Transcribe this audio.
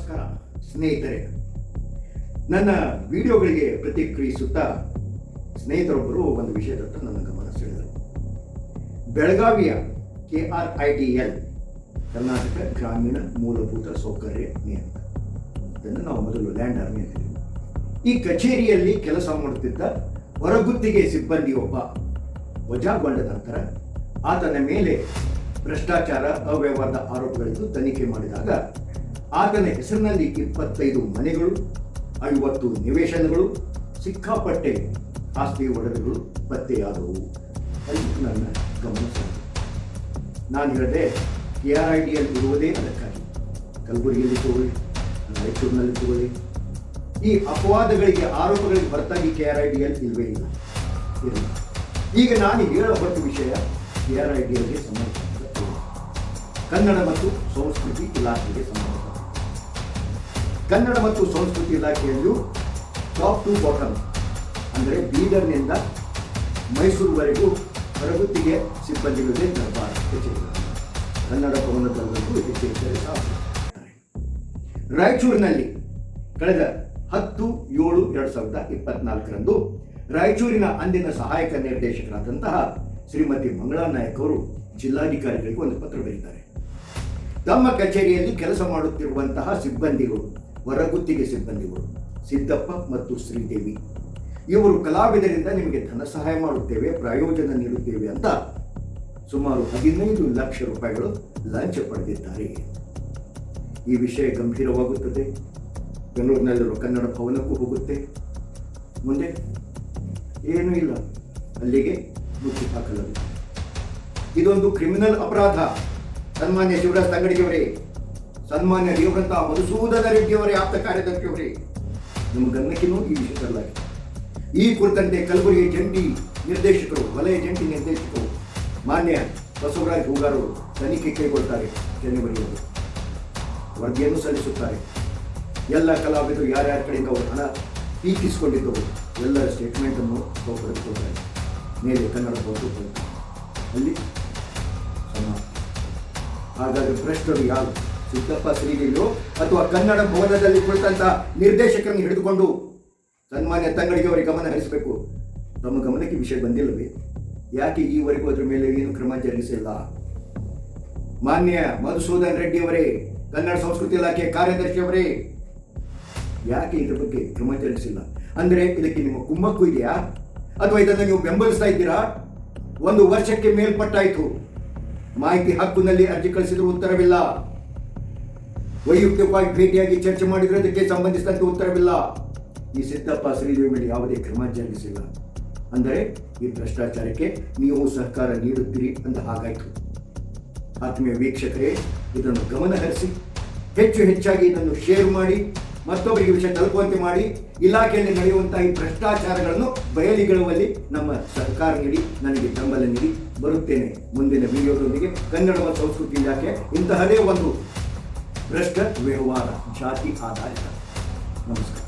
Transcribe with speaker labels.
Speaker 1: ನಮಸ್ಕಾರ ಸ್ನೇಹಿತರೆ, ನನ್ನ ವಿಡಿಯೋಗಳಿಗೆ ಪ್ರತಿಕ್ರಿಯಿಸುತ್ತಾ ಸ್ನೇಹಿತರೊಬ್ಬರು ಒಂದು ವಿಷಯದತ್ತ ನನ್ನ ಗಮನ ಸೆಳೆದರು. ಬೆಳಗಾವಿಯ KRIDL ಕರ್ನಾಟಕ ಗ್ರಾಮೀಣ ಮೂಲಭೂತ ಸೌಕರ್ಯ ನಿಯಮ, ಇದನ್ನು ನಾವು ಮೊದಲು ಲ್ಯಾಂಡ್ ಆರ್ಮಿ ಅಂತಿದ್ದೀವಿ. ಈ ಕಚೇರಿಯಲ್ಲಿ ಕೆಲಸ ಮಾಡುತ್ತಿದ್ದ ಹೊರಗುತ್ತಿಗೆ ಸಿಬ್ಬಂದಿಯೊಬ್ಬ ವಜಾಗೊಂಡ ನಂತರ ಆತನ ಮೇಲೆ ಭ್ರಷ್ಟಾಚಾರ ಅವ್ಯವಹಾರದ ಆರೋಪಗಳಿದ್ದು ತನಿಖೆ ಮಾಡಿದಾಗ ಆತನ ಹೆಸರಿನಲ್ಲಿ 25 ಮನೆಗಳು, 50 ನಿವೇಶನಗಳು, ಸಿಕ್ಕಾಪಟ್ಟೆ ಆಸ್ತಿ ಒಡೆತಗಳು ಪತ್ತೆಯಾದವು. ಅಲ್ಲಿ ನನ್ನ ಗಮನ ಸೆಳೆಯಿತು. ನಾನು ಹೇಳಿದೆ, KRIDL ಇರುವುದೇ ಅದಕ್ಕಾಗಿ. ಕಲಬುರಗಿಯಲ್ಲಿ ತಗೊಳ್ಳಿ, ರಾಯಚೂರಿನಲ್ಲಿ ತಗೊಳ್ಳಿ, ಈ ಅಪವಾದಗಳಿಗೆ ಆರೋಪಗಳಿಗೆ ಹೊರತಾಗಿ KRIDL ಇಲ್ಲವೇ ಇಲ್ಲ. ಈಗ ನಾನು ಹೇಳಬಟ್ಟ ವಿಷಯ KRIDLಗೆ ಸಂಬಂಧಪಟ್ಟ ಕನ್ನಡ ಮತ್ತು ಸಂಸ್ಕೃತಿ ಇಲಾಖೆಗೆ ಸಂಬಂಧಪಟ್ಟ. ಕನ್ನಡ ಮತ್ತು ಸಂಸ್ಕೃತಿ ಇಲಾಖೆಯಲ್ಲೂ ಟಾಪ್ ಟು ಬಾಟಮ್, ಅಂದರೆ ಬೀದರ್ನಿಂದ ಮೈಸೂರುವರೆಗೂ ಹೊರಗುತ್ತಿಗೆ ಸಿಬ್ಬಂದಿಗಳಿಗೆ ದರ್ಬಾರ್ ಕಚೇರಿ, ಕನ್ನಡ ಭವನದಲ್ಲೂ ಹೆಚ್ಚೆಚ್ಚರಿ ಸಾಧಿಸುತ್ತಾರೆ. ರಾಯಚೂರಿನಲ್ಲಿ ಕಳೆದ 10/7/2024 ರಾಯಚೂರಿನ ಅಂದಿನ ಸಹಾಯಕ ನಿರ್ದೇಶಕರಾದಂತಹ ಶ್ರೀಮತಿ ಮಂಗಳಾ ನಾಯಕ್ ಅವರು ಜಿಲ್ಲಾಧಿಕಾರಿಗಳಿಗೆ ಒಂದು ಪತ್ರ ಬರೆದಿದ್ದಾರೆ. ತಮ್ಮ ಕಚೇರಿಯಲ್ಲಿ ಕೆಲಸ ಮಾಡುತ್ತಿರುವಂತಹ ಸಿಬ್ಬಂದಿಗಳು, ಹೊರಗುತ್ತಿಗೆ ಸಿಬ್ಬಂದಿಗಳು ಸಿದ್ದಪ್ಪ ಮತ್ತು ಶ್ರೀದೇವಿ, ಇವರು ಕಲಾವಿದರಿಂದ ನಿಮಗೆ ಧನ ಸಹಾಯ ಮಾಡುತ್ತೇವೆ, ಪ್ರಯೋಜನ ನೀಡುತ್ತೇವೆ ಅಂತ ಸುಮಾರು 15 ಲಕ್ಷ ರೂಪಾಯಿಗಳು ಲಂಚ ಪಡೆದಿದ್ದಾರೆ. ಈ ವಿಷಯ ಗಂಭೀರವಾಗುತ್ತದೆ. ಬೆಂಗಳೂರಿನಲ್ಲಿರುವ ಕನ್ನಡ ಭವನಕ್ಕೂ ಹೋಗುತ್ತೆ. ಮುಂದೆ ಏನೂ ಇಲ್ಲ, ಅಲ್ಲಿಗೆ ಮುಚ್ಚಿ ಹಾಕಲಾಗುತ್ತೆ. ಇದೊಂದು ಕ್ರಿಮಿನಲ್ ಅಪರಾಧ. ಸನ್ಮಾನ್ಯ ಶಿವರಾಜ್ ತಂಗಡಿಯವರೇ, ಸನ್ಮಾನ್ಯ ದೇವರಂತ ಮಧುಸೂದನ ರೆಡ್ಡಿಯವರೇ, ಆಪ್ತ ಕಾರ್ಯದರ್ಶಿಯವರೇ, ನಿಮ್ಮ ಗಮನಕ್ಕಿನ್ನೂ ಈ ವಿಷಯ ತರಲಾಗಿದೆ. ಈ ಕುರಿತಂತೆ ಕಲಬುರಗಿ ಜಂಟಿ ನಿರ್ದೇಶಕರು, ವಲಯ ಜಂಟಿ ನಿರ್ದೇಶಕರು ಮಾನ್ಯ ಬಸವರಾಜ್ ಹೂಗಾರ್ ಅವರು ತನಿಖೆ ಕೈಗೊಳ್ತಾರೆ. ಜನವರಿಯಲ್ಲಿ ವರದಿಯನ್ನು ಸಲ್ಲಿಸುತ್ತಾರೆ. ಎಲ್ಲ ಕಲಾವಿದರು ಯಾರ್ಯಾರ ಕಡೆಯಿಂದ ಅವರು ಹಣ ಪೀಕಿಸಿಕೊಂಡಿದ್ದವರು ಎಲ್ಲರ ಸ್ಟೇಟ್ಮೆಂಟನ್ನು ಬರೆದುಕೊಳ್ತಾರೆ. ಮೇಲೆ ಕನ್ನಡ ಬರೆದು ಅಲ್ಲಿ ಸಮಾಪ್ತಿ. ಹಾಗಾಗಿ ಭ್ರಷ್ಟರು ಯಾರು? ಸಿದ್ದಪ್ಪ ಶ್ರೀದೇವಿಯೋ ಅಥವಾ ಕನ್ನಡ ಭವನದಲ್ಲಿ ಕುಳಿತಂತ ನಿರ್ದೇಶಕರನ್ನು ಹಿಡಿದುಕೊಂಡು ಸನ್ಮಾನ್ಯ ತಂಗಡಿಗೆ ಅವರಿಗೆ ಗಮನ ಹರಿಸಬೇಕು. ತಮ್ಮ ಗಮನಕ್ಕೆ ವಿಷಯ ಬಂದಿಲ್ಲವೇ? ಯಾಕೆ ಈವರೆಗೂ ಅದರ ಮೇಲೆ ಏನು ಕ್ರಮ ಜರುಗಿಸಿಲ್ಲ? ಮಾನ್ಯ ಮಧುಸೂದನ್ ರೆಡ್ಡಿಯವರೇ, ಕನ್ನಡ ಸಂಸ್ಕೃತಿ ಇಲಾಖೆ ಕಾರ್ಯದರ್ಶಿಯವರೇ, ಯಾಕೆ ಇದ್ರ ಬಗ್ಗೆ ಕ್ರಮ ಜರುಗಿಸಿಲ್ಲ? ಅಂದರೆ ಇದಕ್ಕೆ ನಿಮ್ಮ ಕುಮ್ಮಕ್ಕು ಇದೆಯಾ ಅಥವಾ ಇದನ್ನು ನೀವು ಬೆಂಬಲಿಸ್ತಾ ಇದ್ದೀರಾ? 1 ವರ್ಷಕ್ಕೆ ಮೇಲ್ಪಟ್ಟಾಯಿತು. ಮಾಹಿತಿ ಹಕ್ಕಿನಲ್ಲಿ ಅರ್ಜಿ ಕಳಿಸಿದ್ರು ಉತ್ತರವಿಲ್ಲ. ವೈಯಕ್ತಿಕವಾಗಿ ಭೇಟಿಯಾಗಿ ಚರ್ಚೆ ಮಾಡಿದ್ರೆ ಅದಕ್ಕೆ ಸಂಬಂಧಿಸಿದಂತೆ ಉತ್ತರವಿಲ್ಲ. ಈ ಸಿದ್ದಪ್ಪ ಶ್ರೀದೇವಿ ಮೇಲೆ ಯಾವುದೇ ಕ್ರಮ ಜರುಗಿಸಿಲ್ಲ. ಅಂದರೆ ಈ ಭ್ರಷ್ಟಾಚಾರಕ್ಕೆ ನೀವು ಸಹಕಾರ ನೀಡುತ್ತೀರಿ ಅಂತ ಹಾಗಾಯಿತು. ಆತ್ಮೀಯ ವೀಕ್ಷಕರೇ, ಇದನ್ನು ಗಮನ ಹರಿಸಿ ಹೆಚ್ಚಾಗಿ ಇದನ್ನು ಶೇರ್ ಮಾಡಿ, ಮತ್ತೊಬ್ಬರಿಗೆ ವಿಷಯ ತಲುಪುವಂತೆ ಮಾಡಿ. ಇಲಾಖೆಯಲ್ಲಿ ನಡೆಯುವಂತಹ ಈ ಭ್ರಷ್ಟಾಚಾರಗಳನ್ನು ಬಯಲಿಗೆಳುವಲ್ಲಿ ನಮ್ಮ ಸಹಕಾರ ನೀಡಿ, ನನಗೆ ಬೆಂಬಲ ನೀಡಿ. ಬರುತ್ತೇನೆ ಮುಂದಿನ ವಿಡಿಯೋದೊಂದಿಗೆ. ಕನ್ನಡ ಮತ್ತು ಸಂಸ್ಕೃತಿ ಇಲಾಖೆ ಇಂತಹದೇ ಒಂದು ಭ್ರಷ್ಟ ವ್ಯವಹಾರ, ಜಾತಿ ಆಧಾರಿತ. ನಮಸ್ಕಾರ.